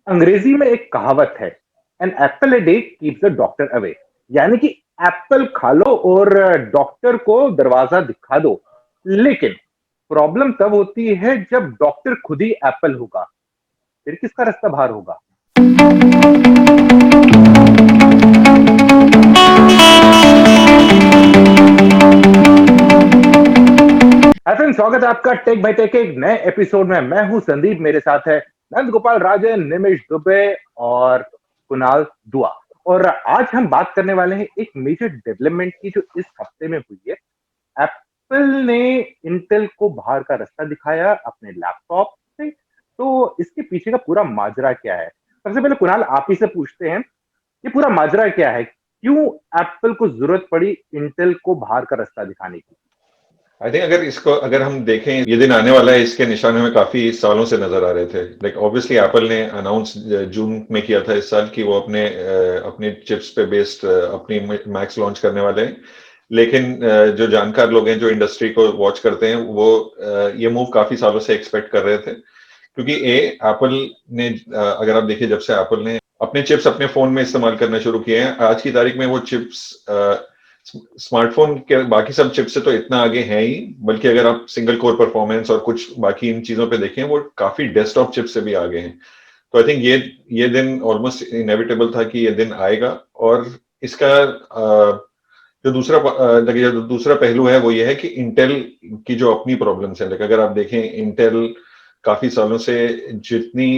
अंग्रेजी में एक कहावत है, an apple a day keeps the doctor away. यानी कि एप्पल खा लो और डॉक्टर को दरवाजा दिखा दो। लेकिन प्रॉब्लम तब होती है जब डॉक्टर खुद ही एप्पल होगा, फिर किसका रास्ता बाहर होगा। हाय फ्रेंड, स्वागत है आपका टेक बाय टेक के एक नए एपिसोड में। मैं हूं संदीप, मेरे साथ है नंद गोपाल राजन, निमिष दुबे और कुणाल दुआ। और आज हम बात करने वाले हैं एक मेजर डेवलपमेंट की जो इस हफ्ते में हुई है। एप्पल ने इंटेल को बाहर का रास्ता दिखाया अपने लैपटॉप से। तो इसके पीछे का पूरा माजरा क्या है? सबसे पहले कुणाल आप ही से पूछते हैं, ये पूरा माजरा क्या है? क्यों एप्पल को जरूरत पड़ी इंटेल को बाहर का रास्ता दिखाने की? आई थिंक अगर हम देखें, ये दिन आने वाला है, इसके निशान हमें काफी सालों से नजर आ रहे थे। लाइक ऑब्वियसली एप्पल ने अनाउंस जून में किया था इस साल कि वो अपने चिप्स पे बेस्ड अपनी मैक्स लॉन्च करने वाले हैं। लेकिन जो जानकार लोग हैं, जो इंडस्ट्री को वॉच करते हैं, वो ये मूव काफी सालों से एक्सपेक्ट कर रहे थे। क्योंकि एप्पल ने अगर आप देखिए, जब से एप्पल ने अपने चिप्स अपने फोन में इस्तेमाल करना शुरू किए हैं, आज की तारीख में वो चिप्स स्मार्टफोन के बाकी सब चिप से तो इतना आगे है ही, बल्कि अगर आप सिंगल कोर परफॉर्मेंस और कुछ बाकी इन चीजों पे देखें, वो काफी डेस्कटॉप चिप से भी आगे हैं। तो आई थिंक ये दिन ऑलमोस्ट इनएविटेबल था कि ये दिन आएगा। और इसका जो दूसरा पहलू है वो ये है कि इंटेल की जो अपनी प्रॉब्लम्स है। अगर आप देखें, इंटेल काफी सालों से जितनी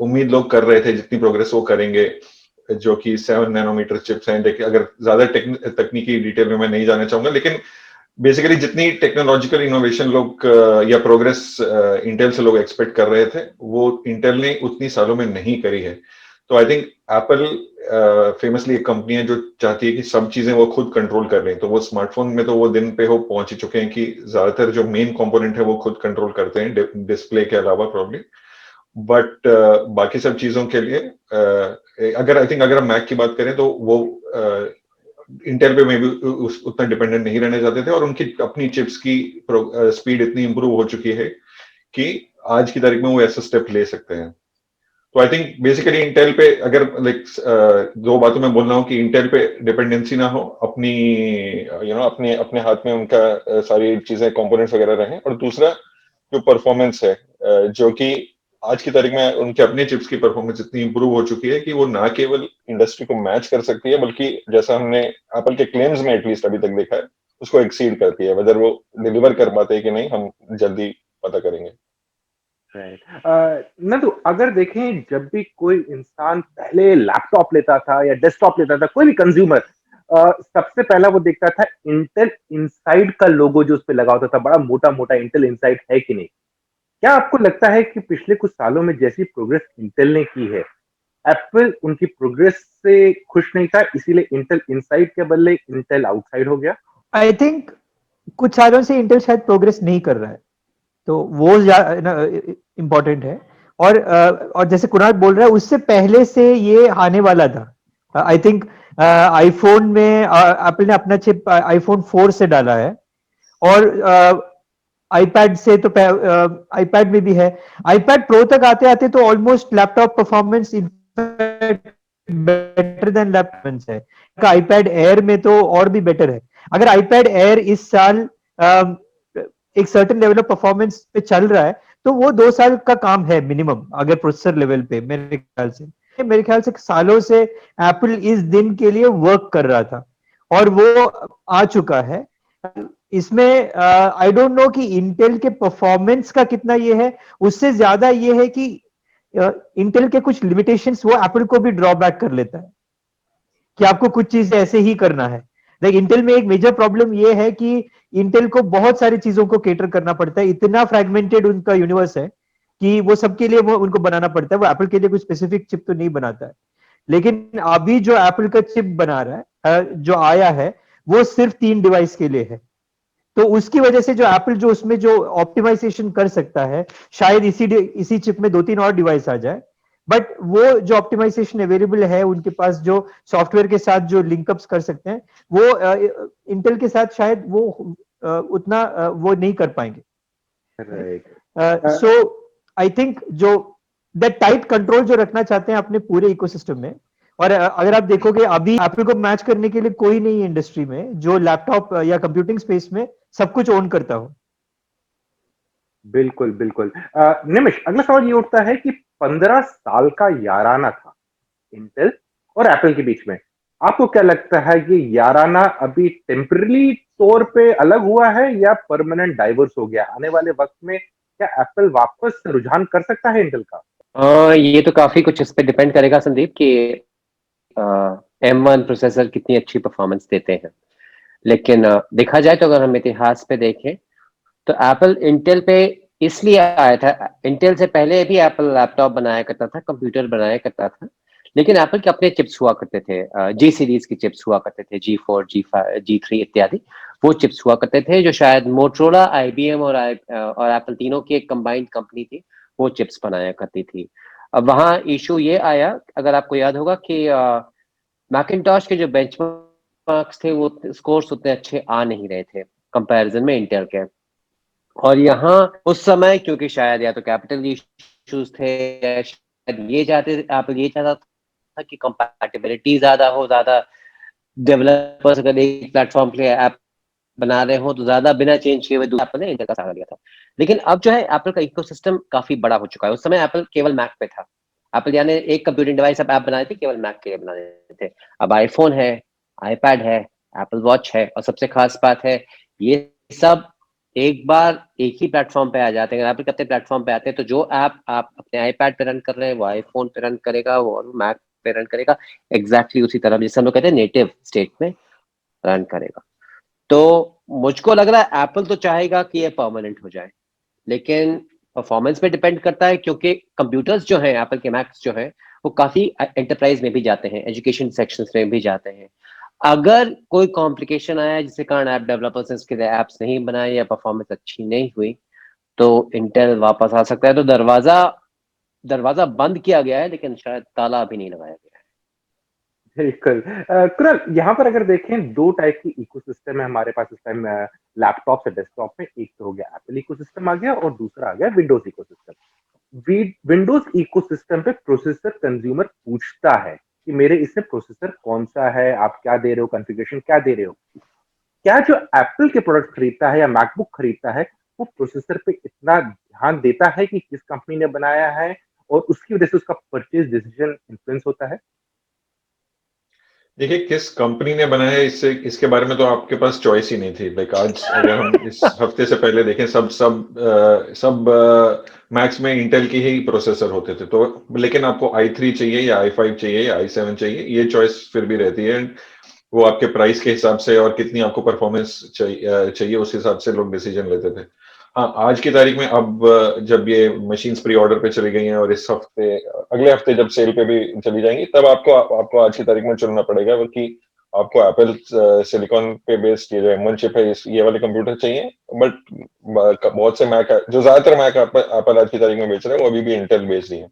उम्मीद लोग कर रहे थे, जितनी प्रोग्रेस वो करेंगे, जो कि 7 नैनोमीटर चिप्स हैं। देखिए, अगर ज्यादा तकनीकी डिटेल में मैं नहीं जाना चाहूंगा, लेकिन बेसिकली जितनी टेक्नोलॉजिकल इनोवेशन लोग या प्रोग्रेस इंटेल से लोग एक्सपेक्ट कर रहे थे, वो इंटेल ने उतनी सालों में नहीं करी है। तो आई थिंक एप्पल फेमसली एक कंपनी है जो चाहती है कि सब चीजें वो खुद कंट्रोल कर रहे हैं। तो वो स्मार्टफोन में तो वो दिन पे हो पहुंच ही चुके हैं कि ज्यादातर जो मेन कंपोनेंट है वो खुद कंट्रोल करते हैं, डिस्प्ले के अलावा प्रॉब्लम। बट बाकी सब चीजों के लिए अगर हम मैक की बात करें, तो वो इंटेल पे में भी उतना डिपेंडेंट नहीं रहने जाते थे, और उनकी अपनी चिप्स की स्पीड इतनी इंप्रूव हो चुकी है कि आज की तारीख में वो ऐसा स्टेप ले सकते हैं। तो आई थिंक बेसिकली इंटेल पे, अगर लाइक दो बातों में बोल रहा हूँ कि इंटेल पे डिपेंडेंसी ना हो, अपनी अपने अपने हाथ में उनका सारी चीजें कंपोनेंट्स वगैरह रहें। और दूसरा, जो परफॉर्मेंस है, जो कि आज की तारीख में उनके अपने चिप्स की परफॉर्मेंस इतनी इंप्रूव हो चुकी है कि वो ना केवल इंडस्ट्री को मैच कर सकती है, बल्कि जैसा हमने एप्पल के क्लेम्स में एटलीस्ट अभी तक देखा है, उसको एक्सीड करती है। वेदर वो डिलीवर कर पाते हैं कि नहीं, हम जल्दी पता करेंगे। न तो अगर देखें, जब भी कोई इंसान पहले लैपटॉप लेता था या डेस्कटॉप लेता था, कोई भी कंज्यूमर सबसे पहला वो देखता था इंटेल इनसाइड का लोगो जो उस पे लगा होता था, बड़ा मोटा मोटा इंटेल इनसाइड है कि नहीं। क्या आपको लगता है कि पिछले कुछ सालों में जैसी प्रोग्रेस इंटेल ने की है, एप्पल उनकी प्रोग्रेस से खुश नहीं था, इसीलिए इंटेल इनसाइड के बदले इंटेल आउटसाइड हो गया? आई थिंक कुछ सालों से इंटेल शायद प्रोग्रेस नहीं कर रहा है, तो वो इम्पोर्टेंट है। और जैसे कुणाल बोल रहा है, उससे पहले से ये आने वाला था। आई थिंक आईफोन में एप्पल ने अपना चिप आईफोन 4 से डाला है, और आईपैड से तो आईपैड में भी है। आईपैड प्रो तक आते आते तो almost laptop performance better than laptop है। आईपैड एयर में तो और भी बेटर है। अगर आईपैड एयर इस साल एक सर्टेन लेवल ऑफ परफॉर्मेंस पे चल रहा है, तो वो 2 साल का काम है मिनिमम, अगर प्रोसेसर लेवल पे। मेरे ख्याल से सालों से एप्पल इस दिन के लिए वर्क कर रहा था, और वो आ चुका है। इसमें आई डोंट नो कि इंटेल के परफॉर्मेंस का कितना ये है। उससे ज्यादा ये है कि इंटेल के कुछ लिमिटेशंस वो एप्पल को भी ड्रॉबैक कर लेता है, कि आपको कुछ चीज ऐसे ही करना है। लाइक इंटेल में एक मेजर प्रॉब्लम ये है कि इंटेल को बहुत सारी चीजों को केटर करना पड़ता है। इतना फ्रेगमेंटेड उनका यूनिवर्स है कि वो सबके लिए वो उनको बनाना पड़ता है। वो एप्पल के लिए कुछ स्पेसिफिक चिप तो नहीं बनाता है। लेकिन अभी जो एप्पल का चिप बना रहा है, जो आया है, वो सिर्फ 3 डिवाइस के लिए है। तो उसकी वजह से जो एप्पल जो उसमें जो ऑप्टिमाइजेशन कर सकता है, शायद इसी चिप में 2-3 और डिवाइस आ जाए। बट वो जो ऑप्टिमाइजेशन अवेलेबल है उनके पास, जो सॉफ्टवेयर के साथ जो लिंकअप्स कर सकते हैं, वो इंटेल के साथ शायद वो उतना वो नहीं कर पाएंगे। राइट। सो आई थिंक जो दैट टाइट कंट्रोल जो रखना चाहते हैं अपने पूरे इकोसिस्टम में। और अगर आप देखोगे अभी एप्पल को मैच करने के लिए कोई नहीं है इंडस्ट्री में जो लैपटॉप या कंप्यूटिंग स्पेस में सब कुछ ओन करता हो। बिल्कुल बिल्कुल। निमिष, अगला सवाल ये उठता है कि 15 साल का याराना था इंटेल और एप्पल के बीच में। आपको क्या लगता है ये याराना अभी टेम्पररी तौर पे अलग हुआ है या परमानेंट डाइवर्स हो गया? आने वाले वक्त में क्या एप्पल वापस रुझान कर सकता है इंटेल का? ये तो काफी कुछ इस पे डिपेंड करेगा संदीप कि M1 प्रोसेसर कितनी अच्छी परफॉर्मेंस देते हैं। लेकिन देखा जाए तो अगर हम इतिहास पे देखें तो एप्पल इंटेल पे इसलिए आया था। इंटेल से पहले भी एप्पल लैपटॉप बनाया करता था, कंप्यूटर बनाया करता था, लेकिन एप्पल के अपने चिप्स हुआ करते थे। जी सीरीज के चिप्स हुआ करते थे, G4, G5, G3 इत्यादि। वो चिप्स हुआ करते थे जो शायद मोटरोला, IBM और एप्पल तीनों की एक कंबाइंड कंपनी थी, वो चिप्स बनाया करती थी। अब वहाँ इशू ये आया, अगर आपको याद होगा कि मैकिन्टॉश के जो बेंचमार्क्स थे वो स्कोर्स उतने अच्छे आ नहीं रहे थे कंपैरिजन में इंटेल के। और यहाँ उस समय क्योंकि शायद या तो कैपिटल इश्यूज थे या शायद एप्पल ये चाहता था कि कंपैटिबिलिटी ज्यादा हो, ज्यादा डेवलपर्स अगर एक प्लेटफॉर्म के लिए ऐप बना रहे हो तो ज्यादा बिना चेंज किए हुए एप्पल ने इंटेल का सहारा लिया था। लेकिन अब जो है एप्पल का इकोसिस्टम काफी बड़ा हो चुका है। उस समय एप्पल केवल मैक पे था। एप्पल यानी एक कंप्यूटिंग डिवाइस अब ऐप बनाए थे केवल मैक के लिए बना रहे थे। अब आईफोन है, आईपैड है, एप्पल वॉच है, और सबसे खास बात है ये सब एक बार एक ही प्लेटफॉर्म पे आ जाते हैं। अगर एप्पल के अपने प्लेटफॉर्म पे आते हैं तो जो ऐप आप अपने आईपैड पे रन कर रहे हैं वो आईफोन पे रन करेगा, वो मैक पे रन करेगा, एग्जैक्टली उसी तरह जिसे हम लोग कहते हैं नेटिव स्टेट में रन करेगा। तो मुझको लग रहा है एप्पल तो चाहेगा कि ये परमानेंट हो जाए, लेकिन परफॉर्मेंस पे डिपेंड करता है क्योंकि कंप्यूटर्स जो हैं एप्पल के मैक्स जो हैं वो काफी एंटरप्राइज में भी जाते हैं, एजुकेशन सेक्शंस में भी जाते हैं। अगर कोई कॉम्प्लिकेशन आया जिसके कारण ऐप डेवलपर्स ने इसके लिए एप्स नहीं बनाए या परफॉर्मेंस अच्छी नहीं हुई तो इंटेल वापस आ सकता है। तो दरवाजा बंद किया गया है लेकिन शायद ताला अभी नहीं लगाया गया है। बिल्कुल। कुणाल, यहाँ पर अगर देखें दो टाइप की इकोसिस्टम है हमारे पास इस टाइम लैपटॉप से डेस्कटॉप में। एक तो हो गया एप्पल इकोसिस्टम आ गया और दूसरा आ गया विंडोज इकोसिस्टम। विंडोज इकोसिस्टम पे प्रोसेसर कंज्यूमर पूछता है कि मेरे इसमें प्रोसेसर कौन सा है, आप क्या दे रहे हो, कॉन्फ़िगरेशन क्या दे रहे हो। क्या जो एप्पल के प्रोडक्ट खरीदता है या मैकबुक खरीदता है वो प्रोसेसर पे इतना ध्यान देता है कि किस कंपनी ने बनाया है और उसकी वजह से उसका परचेज डिसीजन इन्फ्लुएंस होता है? देखिए किस कंपनी ने बनाया है इससे इसके बारे में तो आपके पास चॉइस ही नहीं थी। लाइक आज अगर हम इस हफ्ते से पहले देखें सब मैक्स में इंटेल की ही प्रोसेसर होते थे। तो लेकिन आपको i3 चाहिए या i5 चाहिए या i7 चाहिए, ये चॉइस फिर भी रहती है। वो आपके प्राइस के हिसाब से और कितनी आपको परफॉर्मेंस चाहिए उस हिसाब से लोग डिसीजन लेते थे। हाँ, आज की तारीख में अब जब ये मशीन्स प्री ऑर्डर पे चली गई हैं और इस हफ्ते अगले हफ्ते जब सेल पे भी चली जाएंगी तब आपको आज की तारीख में चुनना पड़ेगा कि आपको एप्पल सिलिकॉन पे बेस्ड ये जो M1 चिप है ये वाले कंप्यूटर चाहिए। बट बहुत से मैक जो ज्यादातर मैक एप्पल आज की तारीख में बेच रहा है वो अभी भी इंटेल बेच रही है।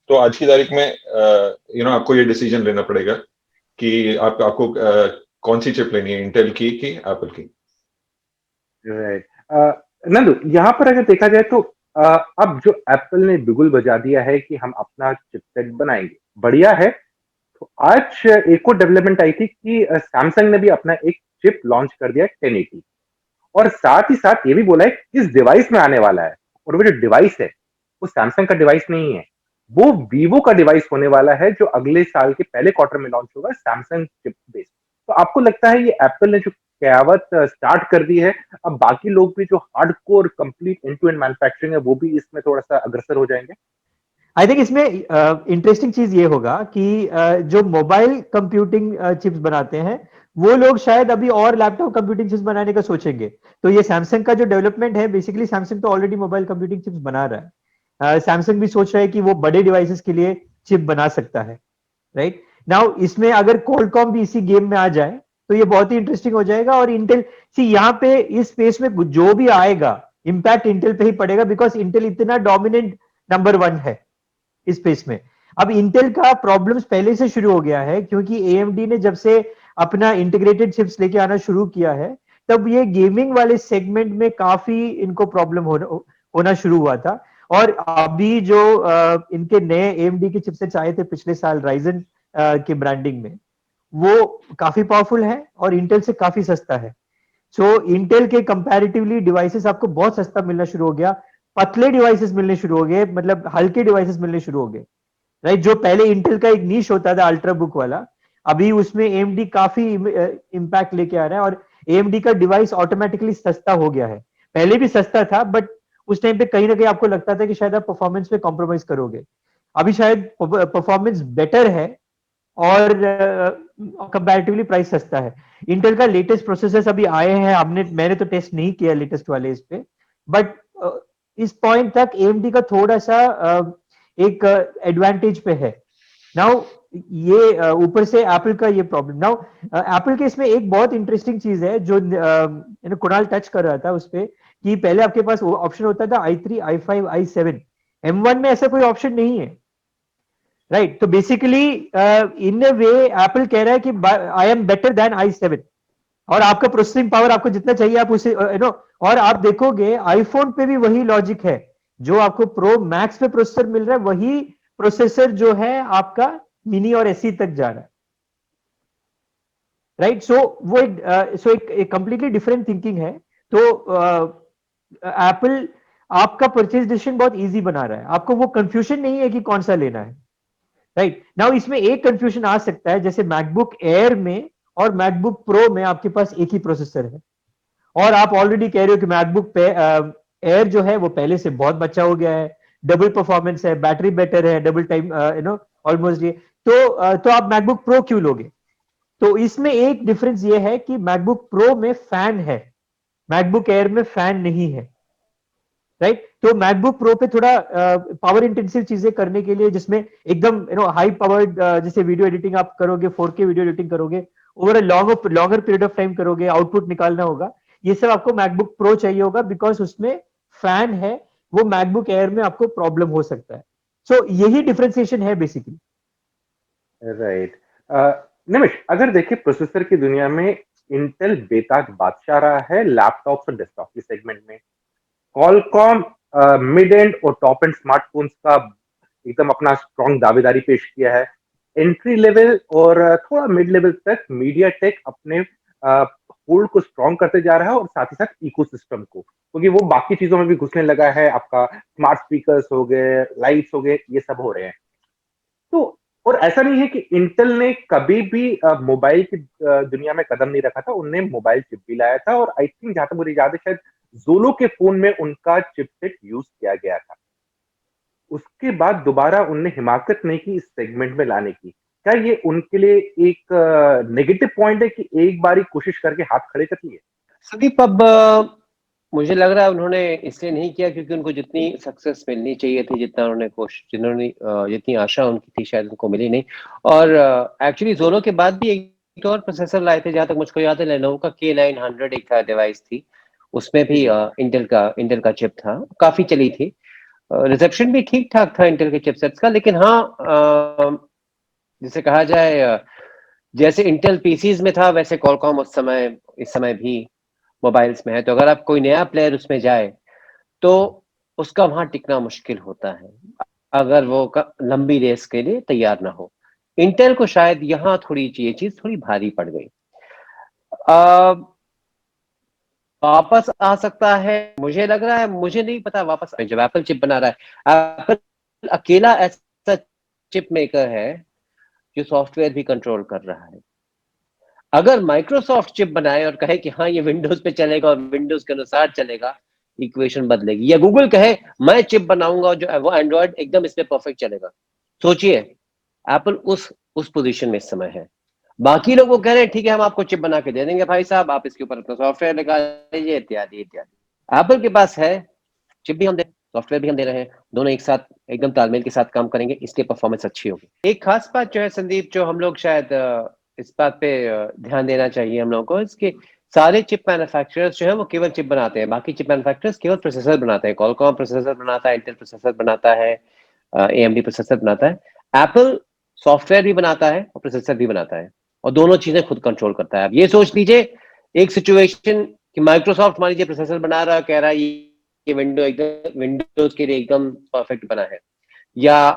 तो आज की तारीख में आपको ये डिसीजन लेना पड़ेगा कि आपको कौन सी चिप लेनी है, इंटेल की कि एप्पल की। राइट। नंदू, यहाँ पर अगर देखा जाए तो अब जो एप्पल ने बिगुल बजा दिया है कि हम अपना चिपसेट बनाएंगे, बढ़िया है। तो आज एक और डेवलपमेंट आई थी कि सैमसंग ने भी अपना एक चिप लॉन्च कर दिया 1080 और साथ ही साथ ये भी बोला है किस डिवाइस में आने वाला है। और वो जो डिवाइस है वो सैमसंग का डिवाइस नहीं है, वो वीवो का डिवाइस होने वाला है जो अगले साल के पहले क्वार्टर में लॉन्च होगा सैमसंग चिप बेस्ड। तो आपको लगता है ये एप्पल ने जो कयावत स्टार्ट कर दी है, अब बाकी लोग भी जो hardcore complete end to end manufacturing है वो भी इसमें थोड़ा सा अग्रसर हो जाएंगे? आई थिंक इसमें इंटरेस्टिंग चीज ये होगा कि जो मोबाइल कंप्यूटिंग चिप्स बनाते हैं वो लोग शायद अभी और लैपटॉप कंप्यूटिंग चिप्स बनाने का सोचेंगे। तो ये सैमसंग का जो डेवलपमेंट है, बेसिकली सैमसंग तो ऑलरेडी मोबाइल कंप्यूटिंग चिप्स बना रहा है। सैमसंग भी सोच रहा है कि वो बड़े डिवाइसेस के लिए चिप बना सकता है। राइट नाउ इसमें अगर क्वालकॉम भी इसी गेम में आ जाए तो ये बहुत ही इंटरेस्टिंग हो जाएगा। और इंटेल यहाँ पे इस स्पेस में जो भी आएगा इम्पैक्ट इंटेल पे ही पड़ेगा, बिकॉज इंटेल इतना डोमिनेंट नंबर 1 है इस स्पेस में। अब इंटेल का प्रॉब्लम्स पहले से शुरू हो गया है क्योंकि AMD ने जब से अपना इंटीग्रेटेड चिप्स लेके आना शुरू किया है तब ये गेमिंग वाले सेगमेंट में काफी इनको प्रॉब्लम होना शुरू हुआ था। और अभी जो इनके नए AMD के चिपसेट्स आए थे पिछले साल राइजन के ब्रांडिंग में, वो काफी पावरफुल है और इंटेल से काफी सस्ता है। सो इंटेल के कंपैरेटिवली डिवाइसेस आपको बहुत सस्ता मिलना शुरू हो गया, पतले डिवाइसेस मिलने शुरू हो गए, मतलब हल्के डिवाइसेस मिलने शुरू हो गए, राइट। जो पहले इंटेल का एक नीश होता था अल्ट्रा बुक वाला, अभी उसमें AMD काफी इम्पैक्ट लेके आ रहा है और AMD का डिवाइस ऑटोमेटिकली सस्ता हो गया है। पहले भी सस्ता था, बट उस टाइम पे कहीं ना कहीं आपको लगता था कि शायद आप परफॉर्मेंस पे कॉम्प्रोमाइज करोगे। अभी शायद परफॉर्मेंस बेटर है और कंपैरेटिवली प्राइस सस्ता है। इंटेल का लेटेस्ट प्रोसेसर्स अभी आए हैं, मैंने तो टेस्ट नहीं किया लेटेस्ट वाले इस पे, बट इस पॉइंट तक AMD का थोड़ा सा एक एडवांटेज पे है। नाउ ये ऊपर से एप्पल का ये प्रॉब्लम। नाउ एप्पल के इसमें एक बहुत इंटरेस्टिंग चीज है जो कुणाल टच कर रहा था उस पे, कि पहले आपके पास ऑप्शन होता था i3, i5, i7, M1 में ऐसा कोई ऑप्शन नहीं है, राइट। तो बेसिकली इन वे एप्पल कह रहा है कि I am better than i7, और आपका प्रोसेसिंग पावर आपको जितना चाहिए आप उसे और आप देखोगे आईफोन पे भी वही लॉजिक है, जो आपको प्रो मैक्स पे प्रोसेसर मिल रहा है वही प्रोसेसर जो है आपका मिनी और एसई तक जा रहा है, राइट। सो वो एक कंप्लीटली डिफरेंट थिंकिंग है। तो एप्पल आपका परचेज डिसीजन बहुत इजी बना रहा है, आपको वो कंफ्यूजन नहीं है कि कौन सा लेना है, राइट। नाउ इसमें एक कंफ्यूजन आ सकता है, जैसे मैकबुक एयर में और मैकबुक प्रो में आपके पास एक ही प्रोसेसर है, और आप ऑलरेडी कह रहे हो कि मैकबुक पे एयर जो है वो पहले से बहुत बच्चा हो गया है, डबल परफॉर्मेंस है, बैटरी बेटर है, डबल टाइम ऑलमोस्ट ये, तो आप मैकबुक प्रो क्यों लोगे? तो इसमें एक डिफरेंस ये है कि मैकबुक प्रो में फैन है, मैकबुक एयर में फैन नहीं है, राइट। तो मैकबुक प्रो पे थोड़ा पावर इंटेंसिव चीजें करने के लिए, जिसमें एकदम हाई पावर्ड, जैसे वीडियो एडिटिंग आप करोगे, 4K वीडियो एडिटिंग करोगे, over a longer period of time करोगे, आउटपुट निकालना होगा, ये सब आपको मैकबुक प्रो चाहिए होगा, बिकॉज उसमें फैन है। वो मैकबुक एयर में आपको प्रॉब्लम हो सकता है। सो यही डिफरेंशिएशन है बेसिकली, राइट। निमिष, अगर देखिए प्रोसेसर की दुनिया में इंटेल बेताज बादशाह रहा है लैपटॉप और डेस्कटॉप के सेगमेंट में। कॉलकॉम मिड एंड और टॉप एंड स्मार्टफोन्स का एकदम अपना स्ट्रॉन्ग दावेदारी पेश किया है। एंट्री लेवल और थोड़ा मिड लेवल तक मीडिया टेक अपने होल्ड को स्ट्रॉन्ग करते जा रहा है, और साथ ही साथ इकोसिस्टम को, क्योंकि वो बाकी चीजों में भी घुसने लगा है। आपका स्मार्ट स्पीकर्स हो गए, लाइट्स हो गए, ये सब हो रहे हैं। तो और ऐसा नहीं है कि इंटेल ने कभी भी मोबाइल की दुनिया में कदम नहीं रखा था, उनने मोबाइल चिप भी लाया था, और आई थिंक जहां तक मुझे याद है शायद जोलो के फोन में उनका चिपसेट यूज किया गया था। उसके बाद दोबारा उनने हिमाकत नहीं की इस सेगमेंट में लाने की। क्या ये उनके लिए एक नेगेटिव पॉइंट है कि एक बारी कोशिश करके हाथ खड़े कर लिए? संदीप, अब मुझे लग रहा है उन्होंने इसलिए नहीं किया क्योंकि उनको जितनी सक्सेस मिलनी चाहिए थी, जितनी आशा उनकी थी, शायद उनको मिली नहीं। और एक्चुअली जोलो के बाद भी एक और प्रोसेसर लाए थे, जहां तक मुझको याद है, लेनोवो का K900 एक डिवाइस थी, उसमें भी इंटेल का चिप था, काफी चली थी। रिसेप्शन भी ठीक ठाक था इंटेल के चिपसेट्स का। लेकिन हाँ, जिसे कहा जाए, जैसे इंटेल पीसीज में था, वैसे कॉलकॉम इस समय भी मोबाइल्स में है। तो अगर आप कोई नया प्लेयर उसमें जाए तो उसका वहां टिकना मुश्किल होता है, अगर वो लंबी रेस के लिए तैयार ना हो। इंटेल को शायद यहाँ ये चीज थोड़ी भारी पड़ गई। वापस आ सकता है, मुझे लग रहा है, मुझे नहीं पता वापस। जब एप्पल चिप बना रहा है, एप्पल अकेला ऐसा चिप मेकर है जो सॉफ्टवेयर भी कंट्रोल कर रहा है। अगर माइक्रोसॉफ्ट चिप बनाए और कहे कि हाँ ये विंडोज पे चलेगा और विंडोज के अनुसार चलेगा, इक्वेशन बदलेगी। या गूगल कहे मैं चिप बनाऊंगा जो वो एंड्रॉइड एकदम इस पे परफेक्ट चलेगा, सोचिए एप्पल उस पोजीशन में इस समय है। बाकी लोग वो कह रहे हैं ठीक है हम आपको चिप बना के दे देंगे भाई साहब, आप इसके ऊपर अपना सॉफ्टवेयर लगा लीजिए, इत्यादि इत्यादि। एप्पल के पास है, चिप भी हम दे, सॉफ्टवेयर भी हम दे रहे हैं, दोनों एक साथ एकदम तालमेल के साथ काम करेंगे, इसलिए परफॉर्मेंस अच्छी होगी। एक खास बात जो है संदीप, जो हम लोग शायद इस बात पे ध्यान देना चाहिए हम लोगों को, इसके सारे चिप मैन्युफैक्चरर्स जो है वो केवल चिप बनाते हैं, बाकी चिप मैन्युफैक्चरर्स केवल प्रोसेसर बनाते हैं। कॉलकॉम प्रोसेसर बनाता है, इंटेल प्रोसेसर बनाता है, AMD प्रोसेसर बनाता है। एप्पल सॉफ्टवेयर भी बनाता है और प्रोसेसर भी बनाता है, और दोनों चीजें खुद कंट्रोल करता है। अब ये सोच लीजिए एक सिचुएशन कि माइक्रोसॉफ्ट मान लीजिए प्रोसेसर बना रहा है, कह रहा है कि विंडोज के लिए एकदम परफेक्ट बना है, या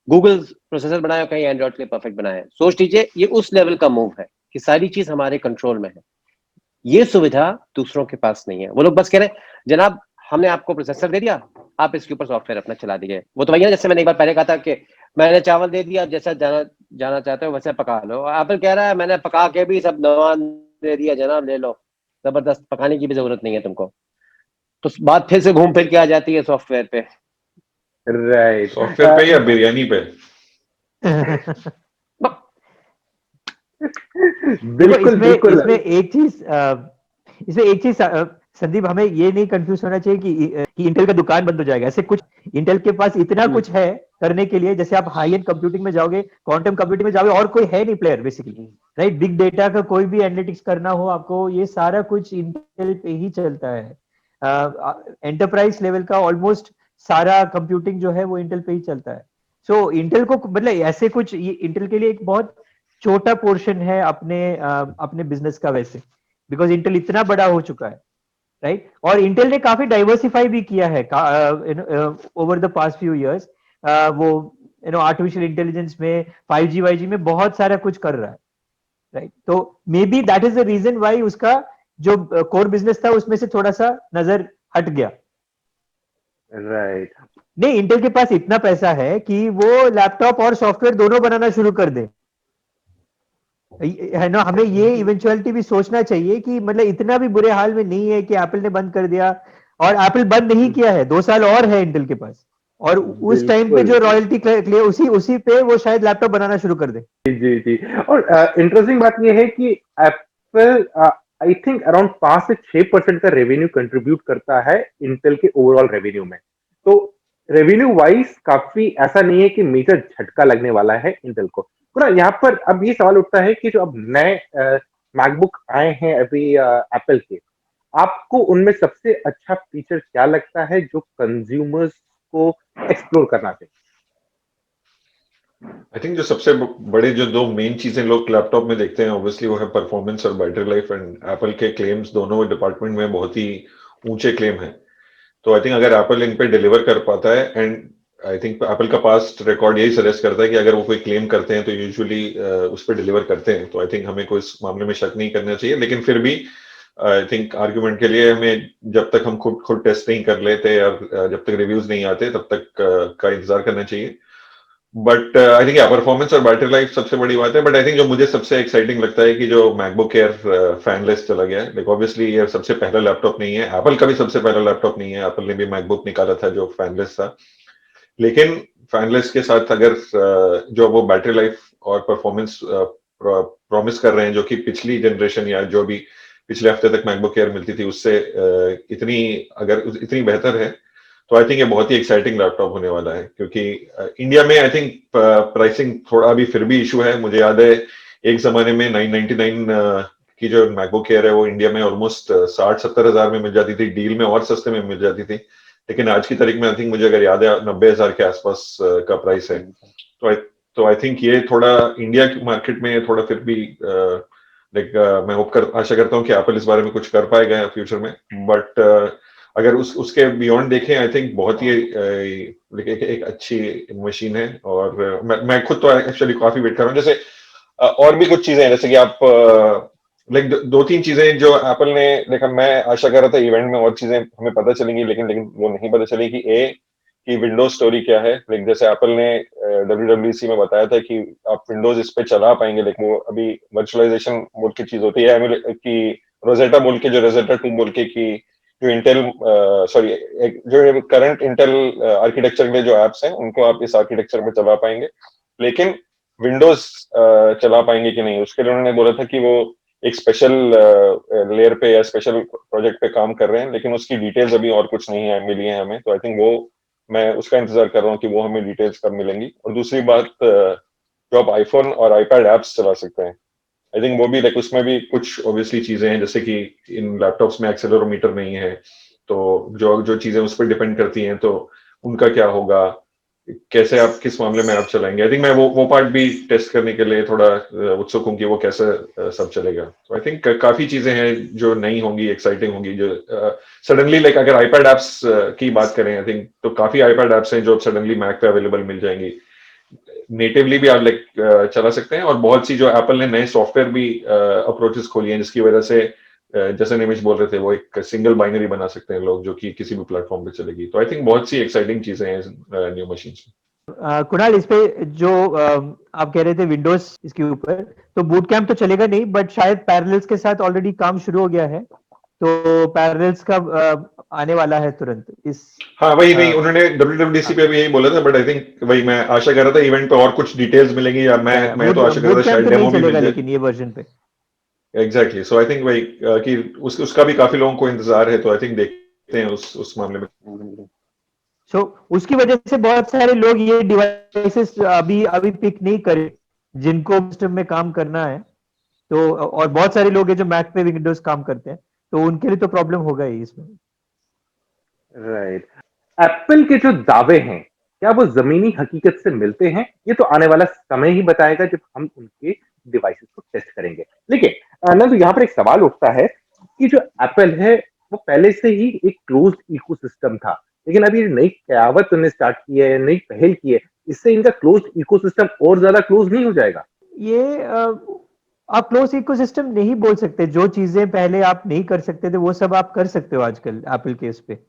गूगल प्रोसेसर बनाया कहीं एंड्रॉइड के लिए परफेक्ट बना है। सोच लीजिए ये उस लेवल का मूव है कि सारी चीज हमारे कंट्रोल में है। ये सुविधा दूसरों के पास नहीं है। वो लोग बस कह रहे हैं जनाब हमने आपको प्रोसेसर दे दिया, आप इसके ऊपर सॉफ्टवेयर अपना चला दीजिए। वो तो भैया जैसे मैंने एक बार पहले कहा था कि मैंने चावल दे दिया, जैसा जाना चाहते हो वैसे पका लो। एप्पल कह रहा है मैंने पका के भी सब नवा दे दिया जनाब, ले लो, जबरदस्त, पकाने की भी जरूरत नहीं है तुमको। तो बात फिर से घूम फिर के आ जाती है सॉफ्टवेयर पे। राइट, सॉफ्टवेयर पे या बिरयानी पे? देखो बिल्कुल बिल्कुल। इसमें एक चीज संदीप, हमें ये नहीं कंफ्यूज होना चाहिए कि इंटेल का दुकान बंद हो जाएगा, ऐसे कुछ इंटेल के पास इतना कुछ है करने के लिए। जैसे आप हाई एंड कंप्यूटिंग में जाओगे, क्वांटम कंप्यूटिंग में जाओगे, और कोई है नहीं player basically, right? Big data का कोई भी एनालिटिक्स करना हो आपको, ये सारा कुछ इंटेल पे ही चलता है। एंटरप्राइज लेवल का ऑलमोस्ट सारा कंप्यूटिंग जो है वो इंटेल पे ही चलता है। सो इंटेल को मतलब ऐसे कुछ, इंटेल के लिए एक बहुत छोटा पोर्शन है अपने बिजनेस का वैसे, बिकॉज इंटेल इतना बड़ा हो चुका है, राइट? और इंटेल ने काफी डाइवर्सिफाई भी किया है over the past few years. वो आर्टिफिशियल इंटेलिजेंस में, 5G वाईजी में बहुत सारा कुछ कर रहा है, राइट? तो maybe that is the reason why उसका जो कोर बिजनेस था उसमें से थोड़ा सा नजर हट गया। राइट, नहीं, इंटेल के पास इतना पैसा है कि वो लैपटॉप और सॉफ्टवेयर दोनों बनाना शुरू कर दे, है ना? हमें ये इवेंचुअलिटी भी सोचना चाहिए कि मतलब इतना भी बुरे हाल में नहीं है कि एप्पल ने बंद कर दिया। और एप्पल बंद नहीं किया है, 2 साल और है इंटेल के पास, और उस टाइम पे बिल्कुल। जो रॉयल्टी क्लियर उसी पे वो शायद लैपटॉप बनाना शुरू कर दे। जी जी। और इंटरेस्टिंग बात यह है कि एप्पल आई थिंक अराउंड 5 से 6% का रेवेन्यू कंट्रीब्यूट करता है इंटेल के ओवरऑल रेवेन्यू में। तो रेवेन्यू वाइज काफी ऐसा नहीं है कि मेजर झटका लगने वाला है इंटेल को। पूरा यहाँ पर अब ये सवाल उठता है कि जो अब नए मैकबुक आए हैं अभी एप्पल के, आपको उनमें सबसे अच्छा फीचर क्या लगता है जो कंज्यूमर्स को एक्सप्लोर करना चाहिए? आई थिंक जो सबसे बड़े जो दो मेन चीजें लोग लैपटॉप में देखते हैं ऑब्वियसली वो है परफॉर्मेंस और बैटरी लाइफ। एंड एप्पल के क्लेम्स दोनों डिपार्टमेंट में बहुत ही ऊंचे क्लेम है। तो आई थिंक अगर एप्पल इन पे डिलीवर कर पाता है, एंड आई थिंक एप्पल का पास्ट रिकॉर्ड यही सजेस्ट करता है कि अगर वो कोई क्लेम करते हैं तो यूजुअली उस पर डिलीवर करते हैं। तो आई थिंक हमें कोई इस मामले में शक नहीं करना चाहिए। लेकिन फिर भी आई थिंक आर्ग्यूमेंट के लिए हमें जब तक हम खुद टेस्ट नहीं कर लेते या जब तक रिव्यूज नहीं आते तब तक का इंतजार करना चाहिए। बट आई थिंक परफॉर्मेंस और बैटरी लाइफ सबसे बड़ी बात है। बट आई थिंक जो मुझे सबसे एक्साइटिंग लगता है कि जो मैकबुक एयर फैनलेस चला गया है। लाइक ऑब्वियसली ये सबसे पहला लैपटॉप नहीं है, एप्पल का भी सबसे पहला लैपटॉप नहीं है। एप्पल ने भी मैकबुक निकाला था जो फैनलेस था, लेकिन फैनलेस के साथ अगर जो वो बैटरी लाइफ और परफॉर्मेंस प्रॉमिस कर रहे हैं जो कि पिछली जनरेशन या जो भी पिछले हफ्ते तक मैकबुक एयर मिलती थी उससे इतनी बेहतर है, तो आई थिंक ये बहुत ही एक्साइटिंग लैपटॉप होने वाला है। क्योंकि इंडिया में आई थिंक प्राइसिंग थोड़ा अभी फिर भी इशू है। मुझे याद है एक जमाने में 999 की जो मैकबुक एयर है वो इंडिया में ऑलमोस्ट 60-70 हजार में मिल जाती थी, डील में और सस्ते में मिल जाती थी। लेकिन आज की तारीख में आई थिंक मुझे अगर याद है 90,000 के आसपास का प्राइस है। तो आई थिंक ये थोड़ा इंडिया की मार्केट में थोड़ा फिर भी लाइक मैं आशा करता हूँ कि एप्पल इस बारे में कुछ कर पाएगा फ्यूचर में। बट अगर उसके बियॉन्ड देखें आई थिंक बहुत ही एक अच्छी मशीन है। और मैं खुद तो एक्चुअली काफी वेट कर रहा हूँ। जैसे और भी कुछ चीजें हैं, जैसे कि आप लाइक 2-3 चीजें जो एप्पल ने देखा, मैं आशा कर रहा था इवेंट में और चीजें हमें पता चलेंगी, लेकिन वो नहीं पता चली कि विंडोज स्टोरी क्या है। लाइक जैसे एप्पल ने WWDC में बताया था कि आप विंडोज इस पे चला पाएंगे, लेकिन वो अभी वर्चुअलाइजेशन बोल की चीज होती है कि रोजेटा बोल के, जो रोजेटा 2 बोल के कि जो इंटेल जो करंट इंटेल आर्किटेक्चर में जो एप्स हैं उनको आप इस आर्किटेक्चर में चला पाएंगे, लेकिन विंडोज चला पाएंगे कि नहीं उसके लिए उन्होंने बोला था कि वो एक स्पेशल लेयर पे या स्पेशल प्रोजेक्ट पे काम कर रहे हैं। लेकिन उसकी डिटेल्स अभी और कुछ नहीं है मिली है हमें। तो आई थिंक वो मैं उसका इंतजार कर रहा हूँ कि वो हमें डिटेल्स कब मिलेंगी। और दूसरी बात, जो आप आईफोन और आईपैड एप्स चला सकते हैं, आई थिंक वो भी लाइक उसमें भी कुछ ऑब्वियसली चीजें हैं, जैसे कि इन लैपटॉप्स में एक्सेलेरोमीटर नहीं है, तो जो चीजें उस पर डिपेंड करती हैं तो उनका क्या होगा। कैसे आप किस मामले में आप चलाएंगे। आई थिंक मैं वो पार्ट भी टेस्ट करने के लिए थोड़ा उत्सुक हूँ कि वो कैसे सब चलेगा। तो आई थिंक काफी चीजें हैं जो नई होंगी, एक्साइटिंग होंगी, जो सडनली लाइक अगर आईपैड एप्स की बात करें आई थिंक तो काफी आईपैड एप्स हैं जो अब सडनली मैक पे अवेलेबल मिल जाएंगी, नेटिवली भी आप लाइक चला सकते हैं। और बहुत सी जो एप्पल ने नए सॉफ्टवेयर भी अप्रोचेस खोली हैं जिसकी वजह से जैसे निमिष बोल रहे थे वो एक सिंगल बाइनरी बना सकते हैं लोग जो कि किसी भी प्लेटफॉर्म पे चलेगी। तो आई थिंक बहुत सी एक्साइटिंग चीजें हैं न्यू मशीन्स में। कुणाल, इस पे जो आप कह रहे थे विंडोज इसके ऊपर, तो बूट कैंप तो चलेगा नहीं, बट शायद पैरेलल्स के साथ ऑलरेडी काम शुरू हो गया है, तो पैरेलल्स का आने वाला है तुरंत इस। हाँ वही नहीं, उन्होंने WWDC पे भी यही बोला था, बट आई थिंक वही मैं आशा कर रहा था इवेंट पे और कुछ डिटेल्स मिलेंगी, या मैं तो आशा कर रहा था शायद डेमो भी मिल जाए, लेकिन ये वर्जन पे एग्जैक्टली। सो आई थिंक वही कि उसका भी काफी लोगों को इंतजार है, तो आई थिंक देखते हैं उस मामले में। सो उसकी वजह से बहुत सारे लोग ये डिवाइसेस अभी पिक नहीं करे जिनको सिस्टम में काम करना है, तो और बहुत सारे लोग हैं जो मैक पे विंडोज काम करते हैं, तो उनके लिए तो प्रॉब्लम होगा ही इसमें। राइट। एप्पल के जो दावे हैं क्या वो जमीनी हकीकत से मिलते हैं, ये तो आने वाला समय ही बताएगा जब हम उनके डिवाइसेस को टेस्ट करेंगे। लेकिन ना, तो यहाँ पर एक सवाल उठता है कि जो एप्पल है वो पहले से ही एक क्लोज इकोसिस्टम था, लेकिन अभी नई कयावत उन्हें स्टार्ट की है, नई पहल की है, इससे इनका क्लोज इकोसिस्टम और ज्यादा क्लोज नहीं हो जाएगा? ये आप क्लोज इकोसिस्टम नहीं बोल सकते। जो चीजें पहले आप नहीं कर सकते थे वो सब आप कर सकते हो आजकल एप्पल के इस पे।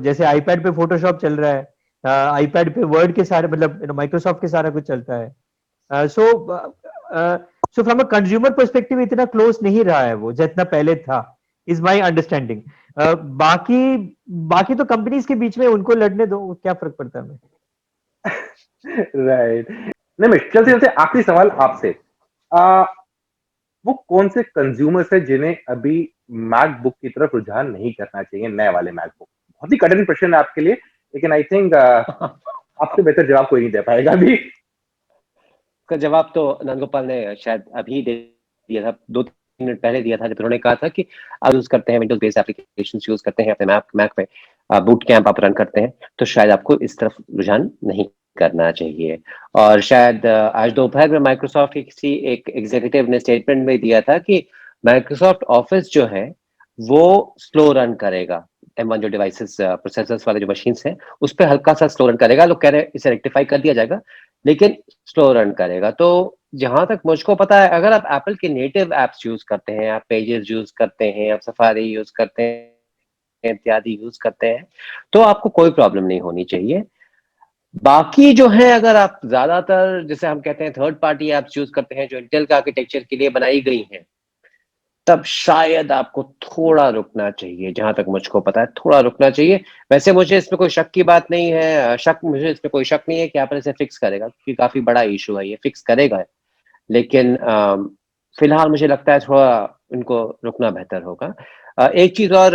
जैसे आईपैड पे फोटोशॉप चल रहा है, आईपैड पे वर्ड के सारे, मतलब माइक्रोसॉफ्ट के सारा कुछ चलता है। So from a consumer perspective इतना क्लोज नहीं रहा है वो जितना पहले था, इज माई अंडरस्टैंडिंग। बाकी तो कंपनीज के बीच में उनको लड़ने दो, क्या फर्क पड़ता है हमें। राइट। नहीं, चलते चलते आखिरी सवाल आपसे, वो कौन से कंज्यूमर्स है जिन्हें अभी मैकबुक की तरफ रुझान नहीं करना चाहिए, नए वाले मैकबुक? बहुत ही कठिन प्रश्न है आपके लिए, लेकिन आई थिंक आपसे बेहतर जवाब कोई नहीं दे पाएगा अभी। का जवाब तो नंदगोपाल ने शायद अभी दे दिया था, 2-3 मिनट पहले दिया था, जब उन्होंने कहा था कि आप यूज करते हैं विंडोज बेस्ड एप्लीकेशन यूज करते हैं अपने मैक पे, बूट कैंप आप रन करते हैं, तो शायद आपको इस तरफ रुझान नहीं करना चाहिए। और शायद आज दोपहर में माइक्रोसॉफ्ट के किसी एक एग्जीक्यूटिव ने स्टेटमेंट में दिया था कि माइक्रोसॉफ्ट ऑफिस जो है वो स्लो रन करेगा, M1 जो डिवाइसेस प्रोसेसर्स वाले जो मशीन्स हैं उस पर हल्का सा स्लो रन करेगा। लोग कह रहे हैं इसे रेक्टिफाई कर दिया जाएगा, लेकिन स्लो रन करेगा। तो जहां तक मुझको पता है, अगर आप एप्पल के नेटिव एप्स यूज करते हैं, आप पेजेस यूज करते हैं, आप सफारी यूज करते हैं, इत्यादि यूज करते हैं, तो आपको कोई प्रॉब्लम नहीं होनी चाहिए। बाकी जो है, अगर आप ज्यादातर जैसे हम कहते हैं थर्ड पार्टी एप्स यूज करते हैं जो इंटेल का आर्किटेक्चर के लिए बनाई गई हैं, तब शायद आपको थोड़ा रुकना चाहिए। जहां तक मुझको पता है थोड़ा रुकना चाहिए। वैसे मुझे इसमें कोई शक की बात नहीं है, मुझे इसमें कोई शक नहीं है कि एप्पल इसे फिक्स करेगा, क्योंकि काफी बड़ा इशू है, ये फिक्स करेगा। लेकिन फिलहाल मुझे लगता है थोड़ा इनको रुकना बेहतर होगा। एक चीज और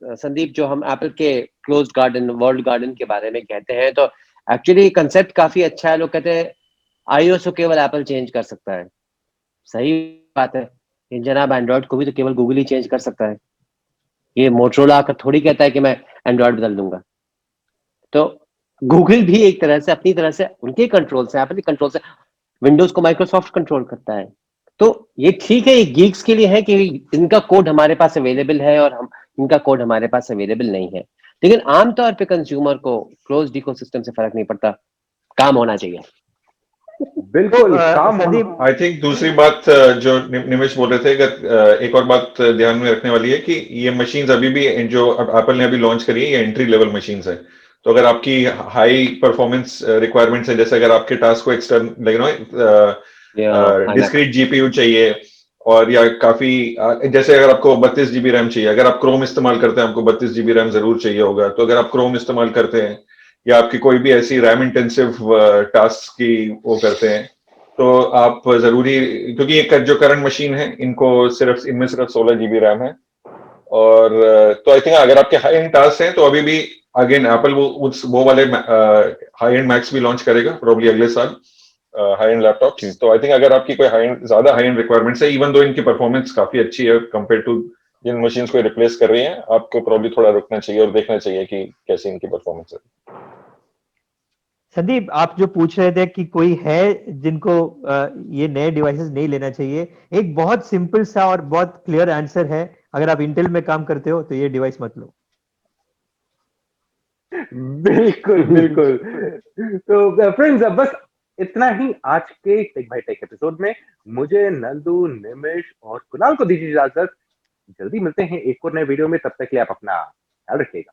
संदीप, जो हम एप्पल के क्लोज गार्डन, वर्ल्ड गार्डन के बारे में कहते हैं, तो एक्चुअली कंसेप्ट काफी अच्छा है। लोग कहते हैं iOS को केवल एप्पल चेंज कर सकता है, सही बात है, लेकिन जनाब एंड्रॉइड को भी तो केवल गूगल ही चेंज कर सकता है। ये मोटरोला आकर थोड़ी कहता है कि मैं एंड्रॉइड बदल दूंगा। तो गूगल भी एक तरह से अपनी तरह से उनके कंट्रोल से, एप्पल के कंट्रोल से, विंडोज को माइक्रोसॉफ्ट कंट्रोल करता है। तो ये ठीक है, ये गीक्स के लिए है कि इनका कोड हमारे पास अवेलेबल है और हम इनका कोड हमारे पास अवेलेबल नहीं है। लेकिन आमतौर पे कंज्यूमर को क्लोज्ड इकोसिस्टम से फर्क नहीं पड़ता, काम होना चाहिए। बिल्कुल काम संदीप, आई थिंक दूसरी बात जो निमिष बोल रहे थे, अगर एक और बात ध्यान में रखने वाली है कि ये मशीन्स अभी भी जो एप्पल ने अभी लॉन्च करी है, ये एंट्री लेवल मशीन्स है। तो अगर आपकी हाई परफॉर्मेंस रिक्वायरमेंट्स है, जैसे अगर आपके टास्क को डिस्क्रीट जीपीयू चाहिए, और या काफी जैसे अगर आपको 32 GB रैम चाहिए, अगर आप क्रोम इस्तेमाल करते हैं आपको 32 GB रैम जरूर चाहिए होगा। तो अगर आप क्रोम इस्तेमाल करते हैं या आपकी कोई भी ऐसी रैम इंटेंसिव टास्क की वो करते हैं, तो आप जरूरी, क्योंकि ये जो करंट मशीन है इनमें सिर्फ 16 GB रैम है। और तो आई थिंक अगर आपके हाई एंड टास्क हैं तो अभी भी अगेन एप्पल वो वाले हाई एंड मैक्स भी लॉन्च करेगा प्रोबब्ली अगले साल, हाई एंड लैपटॉप्स। तो आई थिंक अगर आपकी कोई ज्यादा हाई एंड रिक्वायरमेंट्स है, इवन दो इनकी परफॉर्मेंस काफी अच्छी है कंपेयर टू जिन मशीन्स को रिप्लेस कर रही हैं, आपको प्रॉब्ली थोड़ा रुकना चाहिए और देखना चाहिए कि कैसे इनकी परफॉर्मेंस है। संदीप, आप जो पूछ रहे थे कि कोई है जिनको ये नए डिवाइसेस नहीं लेना चाहिए, एक बहुत सिंपल सा और बहुत क्लियर आंसर है, अगर आप इंटेल में काम करते हो तो ये डिवाइस मत लो। बिल्कुल बिल्कुल। तो फ्रेंड्स, बस इतना ही आज के टेक बाय टेक एपिसोड में। मुझे, नंदू, निमिष और कुणाल को दीजिए इजाजत। जल्दी मिलते हैं एक और नए वीडियो में, तब तक के लिए आप अपना ख्याल रखिएगा।